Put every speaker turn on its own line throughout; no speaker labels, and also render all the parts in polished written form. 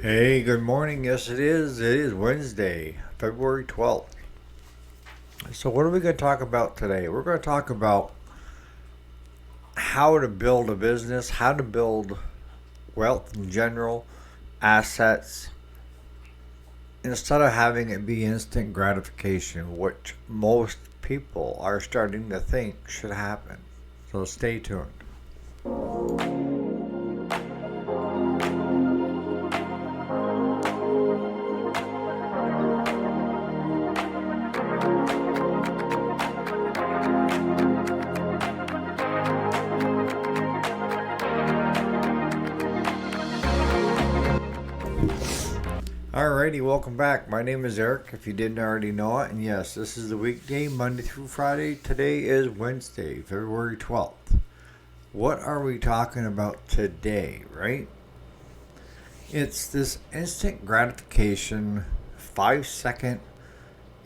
Hey, good morning. Yes, it is. It is Wednesday, February 12th. So, what are we going to talk about today? We're going to talk about how to build a business, how to build wealth in general, assets, instead of having it be instant gratification, which most people are starting to think should happen. So, stay tuned. Alrighty, welcome back. My name is Eric, if you didn't already know it. And yes, this is the weekday, Monday through Friday. Today is Wednesday, February 12th. What are we talking about today, right? It's this instant gratification, 5 second,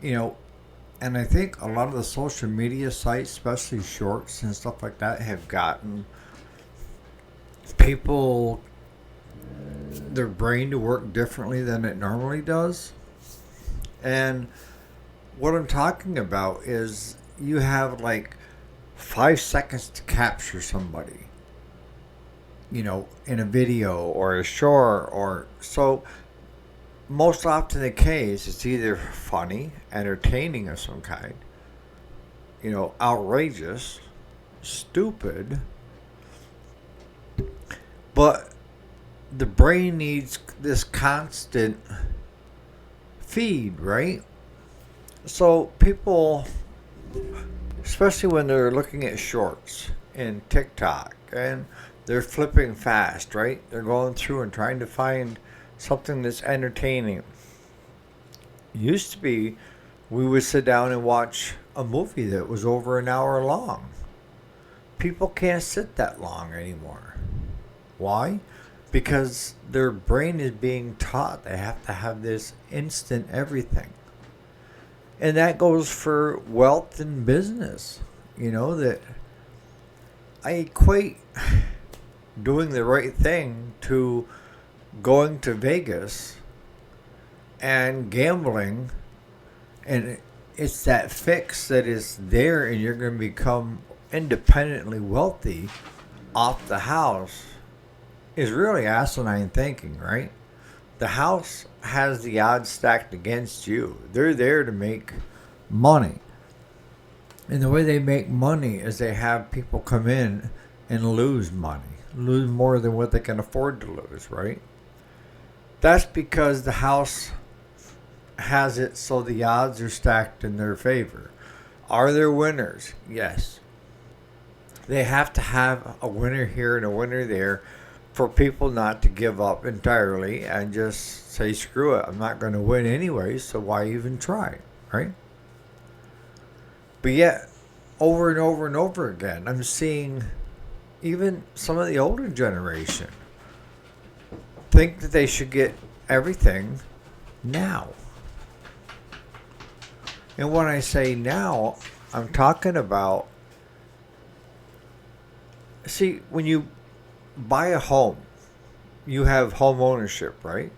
you know, and I think a lot of the social media sites, especially shorts and stuff like that, have gotten people their brain to work differently than it normally does. And what I'm talking about is you have like 5 seconds to capture somebody, in a video or a short or so. Most often the case, it's either funny, entertaining of some kind, outrageous, stupid, but the brain needs this constant feed, right? So people, especially when they're looking at shorts in TikTok and they're flipping fast, right? They're going through and trying to find something that's entertaining. Used to be we would sit down and watch a movie that was over an hour long. People can't sit that long anymore. Why? Because their brain is being taught they have to have this instant everything. And that goes for wealth and business. That I equate doing the right thing to going to Vegas and gambling, and it's that fix that is there, and you're going to become independently wealthy off the house is really asinine thinking, right? The house has the odds stacked against you. They're there to make money. And the way they make money is they have people come in and lose money, lose more than what they can afford to lose, right? That's because the house has it so the odds are stacked in their favor. Are there winners? Yes. They have to have a winner here and a winner there for people not to give up entirely and just say, screw it, I'm not going to win anyway, so why even try, right? But yet, over and over and over again, I'm seeing even some of the older generation think that they should get everything now. And when I say now, I'm talking about, see, when you buy a home, you have home ownership, right?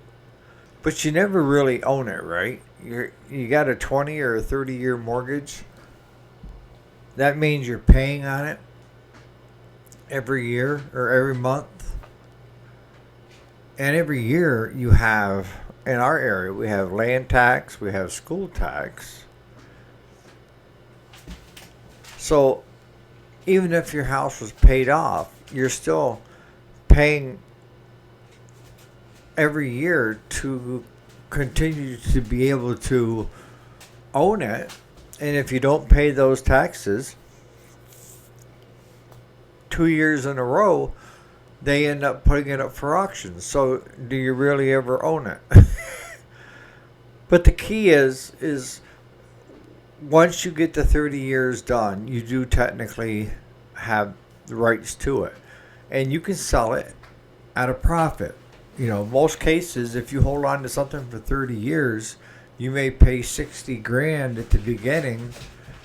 But you never really own it, right? You got a 20 or a 30-year mortgage. That means you're paying on it every year or every month. And every year you have, in our area, we have land tax, we have school tax. So even if your house was paid off, you're still paying every year to continue to be able to own it. And if you don't pay those taxes 2 years in a row, they end up putting it up for auction. So do you really ever own it? But the key is once you get the 30 years done, you do technically have the rights to it. And you can sell it at a profit. Most cases, if you hold on to something for 30 years, you may pay 60 grand at the beginning,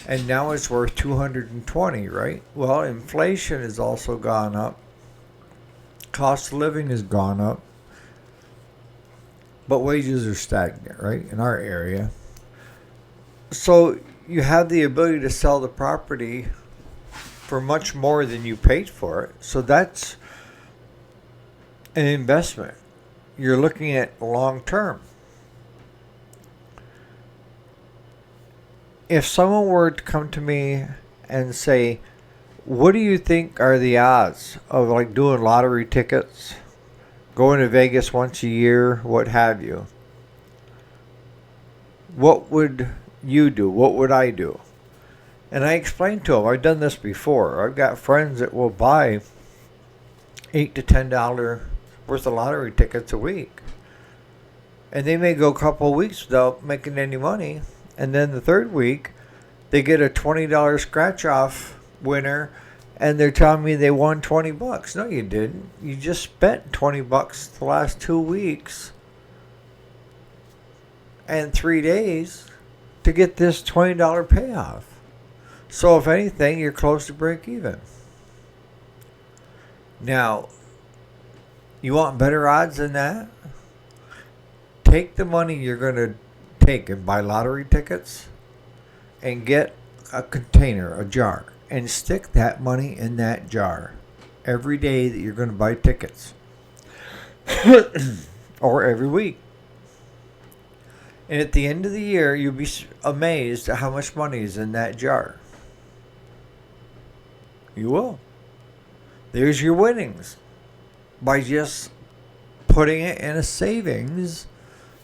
and now it's worth 220, right? Well, inflation has also gone up. Cost of living has gone up. but wages are stagnant, right, in our area. So you have the ability to sell the property for much more than you paid for it. So that's an investment. You're looking at long term. If someone were to come to me and say, what do you think are the odds of like doing lottery tickets, going to Vegas once a year, what have you? What would you do? What would I do? And I explained to them, I've done this before. I've got friends that will buy $8 to $10 worth of lottery tickets a week. And they may go a couple of weeks without making any money. And then the third week, they get a $20 scratch off winner and they're telling me they won $20. No, you didn't. You just spent $20 the last 2 weeks and 3 days to get this $20 payoff. So if anything, you're close to break even. Now, you want better odds than that? Take the money you're going to take and buy lottery tickets and get a container, a jar, and stick that money in that jar every day that you're going to buy tickets or every week. And at the end of the year, you'll be amazed at how much money is in that jar. You will. There's your winnings by just putting it in a savings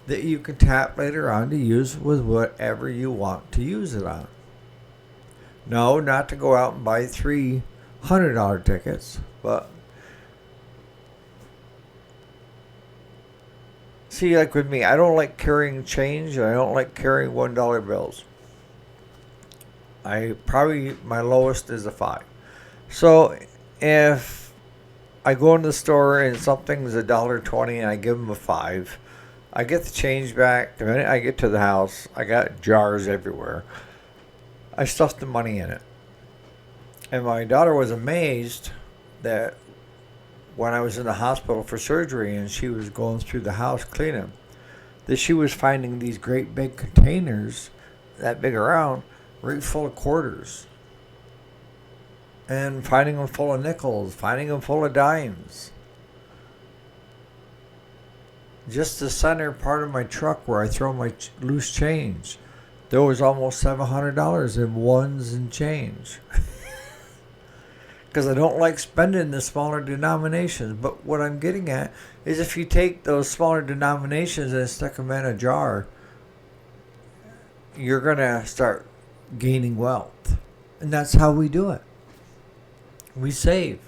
that you can tap later on to use with whatever you want to use it on. No, not to go out and buy $300 tickets, but see, like with me, I don't like carrying change and I don't like carrying $1 bills. My lowest is a 5. So if I go into the store and something's $1.20 and I give them a 5, I get the change back. The minute I get to the house, I got jars everywhere. I stuffed the money in it. And my daughter was amazed that when I was in the hospital for surgery and she was going through the house cleaning, that she was finding these great big containers, that big around, right full of quarters. And finding them full of nickels, finding them full of dimes. Just the center part of my truck where I throw my loose change, there was almost $700 in ones and change. Because I don't like spending the smaller denominations. But what I'm getting at is if you take those smaller denominations and stick them in a jar, you're going to start gaining wealth. And that's how we do it. We save.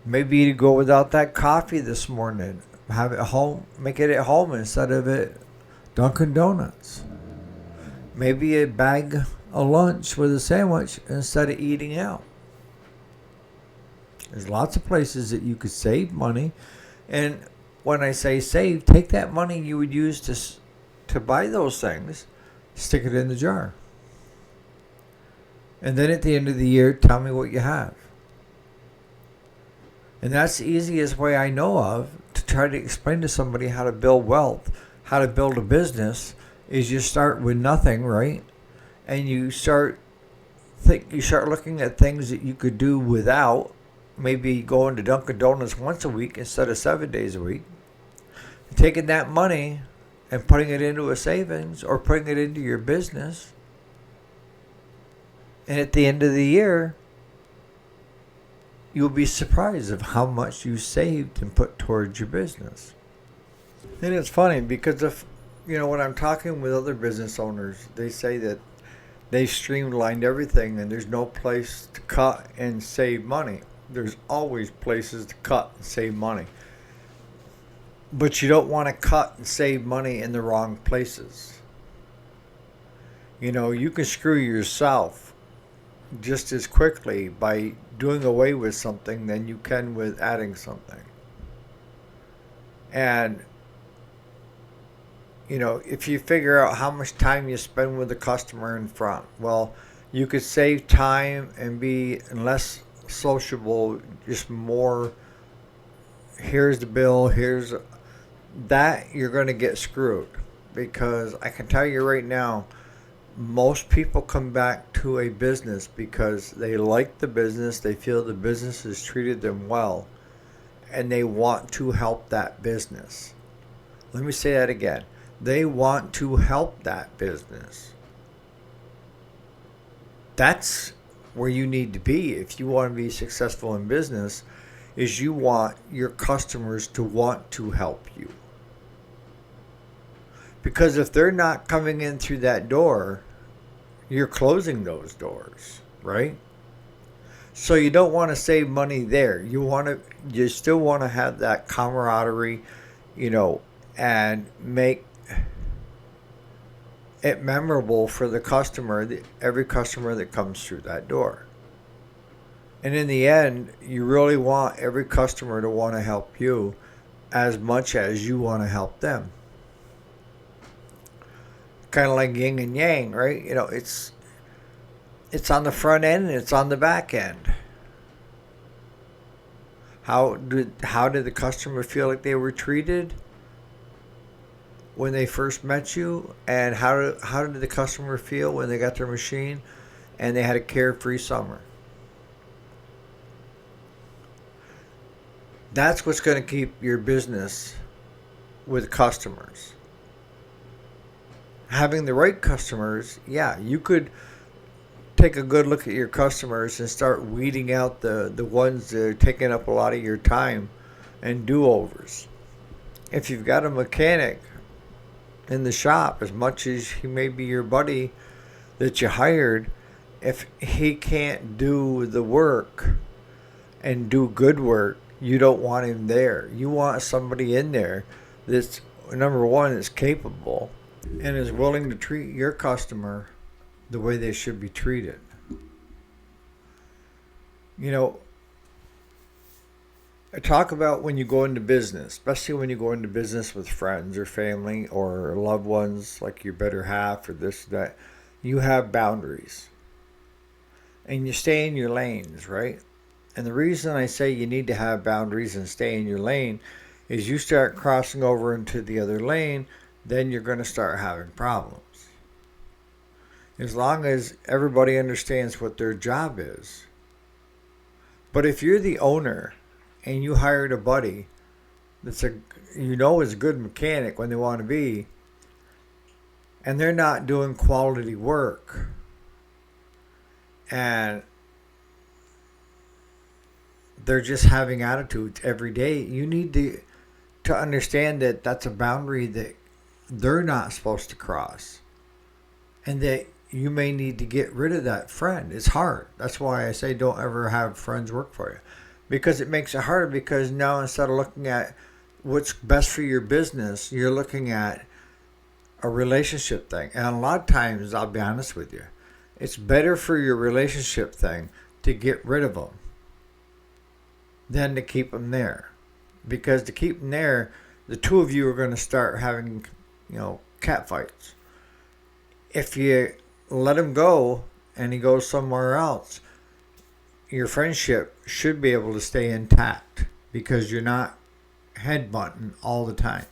Maybe you go without that coffee this morning. Have it home. Make it at home instead of at Dunkin' Donuts. Maybe a bag of lunch with a sandwich instead of eating out. There's lots of places that you could save money. And when I say save, take that money you would use to buy those things, stick it in the jar. And then at the end of the year, tell me what you have. And that's the easiest way I know of to try to explain to somebody how to build wealth, how to build a business, is you start with nothing, right? And you start looking at things that you could do without, maybe going to Dunkin' Donuts once a week instead of 7 days a week. Taking that money and putting it into a savings or putting it into your business. And at the end of the year, you'll be surprised of how much you saved and put towards your business. And it's funny because when I'm talking with other business owners, they say that they streamlined everything and there's no place to cut and save money. There's always places to cut and save money. But you don't want to cut and save money in the wrong places. You can screw yourself just as quickly by doing away with something than you can with adding something. And if you figure out how much time you spend with the customer in front, well, you could save time and be less sociable, just more here's the bill, here's that, you're going to get screwed. Because I can tell you right now, most people come back to a business because they like the business, they feel the business has treated them well, and they want to help that business. Let me say that again. They want to help that business. That's where you need to be if you want to be successful in business, is you want your customers to want to help you. Because if they're not coming in through that door, you're closing those doors, right? So you don't want to save money there. You still want to have that camaraderie, and make it memorable for the customer, every customer that comes through that door. And in the end, you really want every customer to want to help you as much as you want to help them. Kind of like yin and yang, right? It's on the front end and it's on the back end. How did the customer feel like they were treated when they first met you, and how did the customer feel when they got their machine and they had a carefree summer? That's what's going to keep your business with customers. Having the right customers, yeah, you could take a good look at your customers and start weeding out the ones that are taking up a lot of your time and do-overs. If you've got a mechanic in the shop, as much as he may be your buddy that you hired, if he can't do the work and do good work, you don't want him there. You want somebody in there that's, number one, is capable and is willing to treat your customer the way they should be treated. Talk about when you go into business, especially when you go into business with friends or family or loved ones like your better half or this, that. You have boundaries. And you stay in your lanes, right? And the reason I say you need to have boundaries and stay in your lane is you start crossing over into the other lane, then you're going to start having problems. As long as everybody understands what their job is. But if you're the owner and you hired a buddy that's is a good mechanic when they want to be, and they're not doing quality work, and they're just having attitudes every day, you need to understand that that's a boundary that they're not supposed to cross, and that you may need to get rid of that friend. It's hard. That's why I say don't ever have friends work for you, because it makes it harder. Because now, instead of looking at what's best for your business, you're looking at a relationship thing. And a lot of times, I'll be honest with you, it's better for your relationship thing to get rid of them than to keep them there. Because to keep them there, the two of you are going to start having, cat fights. If you let him go and he goes somewhere else, your friendship should be able to stay intact because you're not headbutting all the time.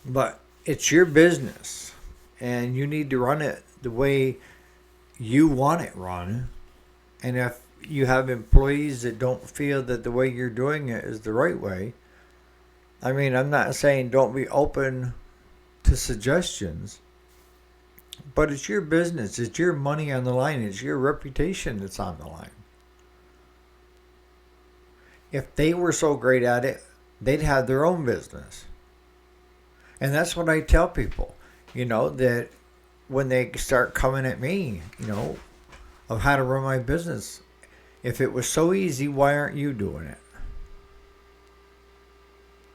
But it's your business and you need to run it the way you want it run. And if you have employees that don't feel that the way you're doing it is the right way, I'm not saying don't be open to suggestions, but it's your business. It's your money on the line. It's your reputation that's on the line. If they were so great at it, they'd have their own business. And that's what I tell people, that when they start coming at me, of how to run my business. If it was so easy, why aren't you doing it?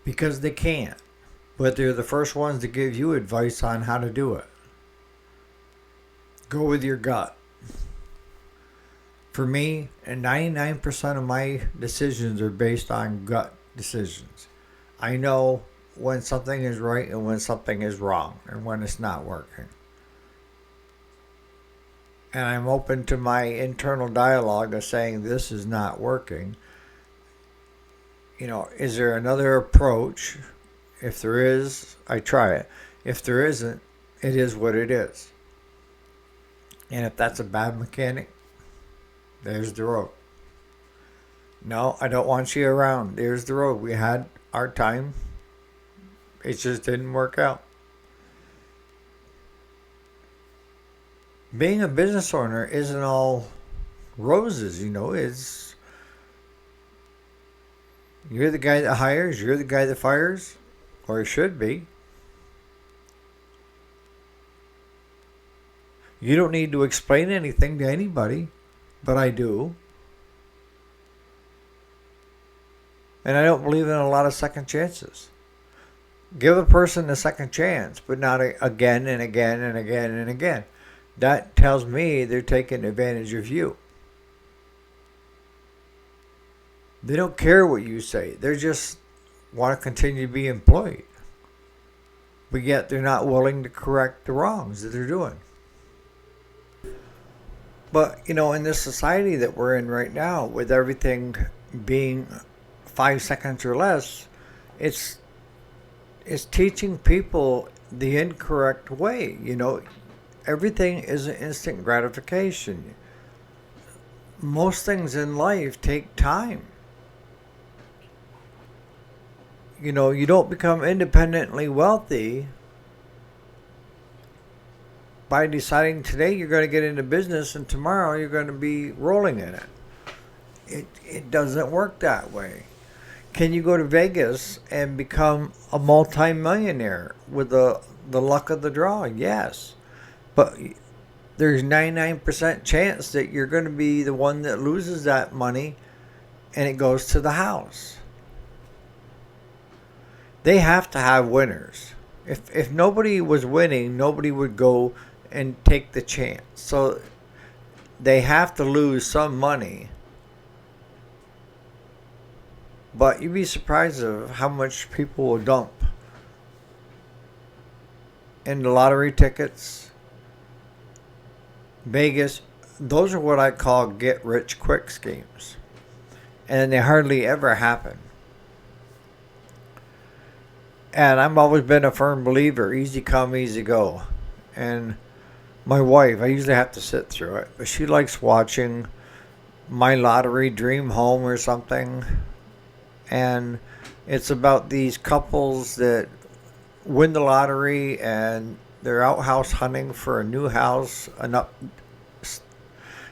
Because they can't. But they're the first ones to give you advice on how to do it. Go with your gut. For me, 99% of my decisions are based on gut decisions. I know when something is right and when something is wrong and when it's not working. And I'm open to my internal dialogue of saying this is not working. Is there another approach? If there is, I try it. If there isn't, it is what it is. And if that's a bad mechanic, there's the road. No, I don't want you around. There's the road. We had our time. It just didn't work out. Being a business owner isn't all roses, it's you're the guy that hires, you're the guy that fires, or it should be. You don't need to explain anything to anybody, but I do. And I don't believe in a lot of second chances. Give a person a second chance, but not again and again and again and again. That tells me they're taking advantage of you. They don't care what you say. They just want to continue to be employed. But yet they're not willing to correct the wrongs that they're doing. But, in this society that we're in right now, with everything being 5 seconds or less, it's teaching people the incorrect way. Everything is an instant gratification. Most things in life take time. You don't become independently wealthy by deciding today you're going to get into business and tomorrow you're going to be rolling in it. It doesn't work that way. Can you go to Vegas and become a multi-millionaire with the luck of the draw? Yes. But there's 99% chance that you're going to be the one that loses that money and it goes to the house. They have to have winners. If nobody was winning, nobody would go and take the chance. So they have to lose some money. But you'd be surprised of how much people will dump in the lottery tickets, Vegas. Those are what I call get-rich-quick schemes. And they hardly ever happen. And I've always been a firm believer, easy come, easy go. And my wife, I usually have to sit through it, but she likes watching My Lottery Dream Home or something. And it's about these couples that win the lottery and they're out house hunting for a new house,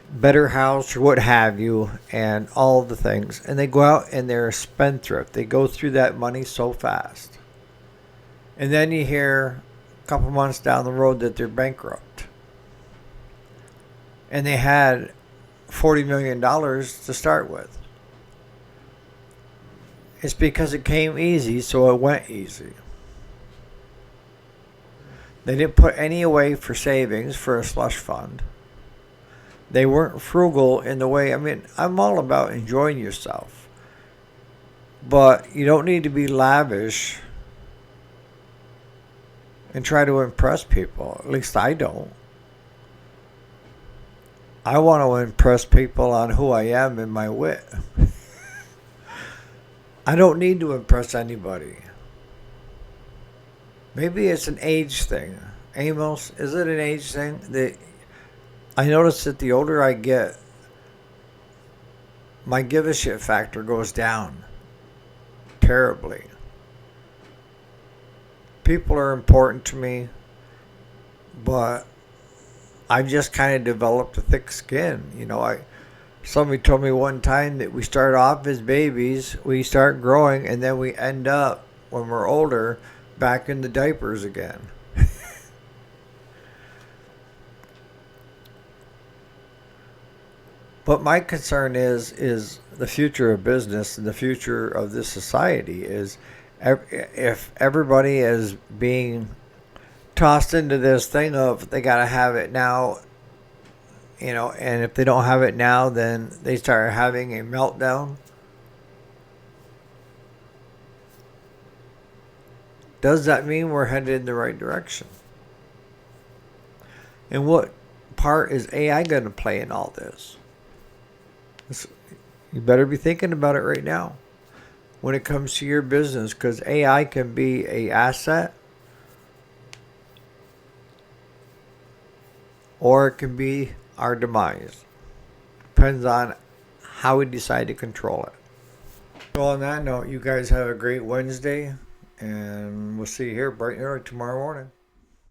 better house, or what have you, and all the things. And they go out and they're a spendthrift. They go through that money so fast. And then you hear a couple months down the road that they're bankrupt. And they had $40 million to start with. It's because it came easy, so it went easy. They didn't put any away for savings for a slush fund. They weren't frugal in the way, I'm all about enjoying yourself. But you don't need to be lavish and try to impress people. At least I don't. I want to impress people on who I am and my wit. I don't need to impress anybody. Maybe it's an age thing. Amos, is it an age thing? I notice that the older I get, my give a shit factor goes down terribly. People are important to me, but I've just kind of developed a thick skin. Somebody told me one time that we start off as babies, we start growing, and then we end up, when we're older, back in the diapers again. But my concern is the future of business and the future of this society is if everybody is being tossed into this thing of they got to have it now, and if they don't have it now, then they start having a meltdown. Does that mean we're headed in the right direction? And what part is AI going to play in all this? You better be thinking about it right now. when it comes to your business, because AI can be a asset or it can be our demise. Depends on how we decide to control it. So on that note, you guys have a great Wednesday, and we'll see you here bright and early tomorrow morning.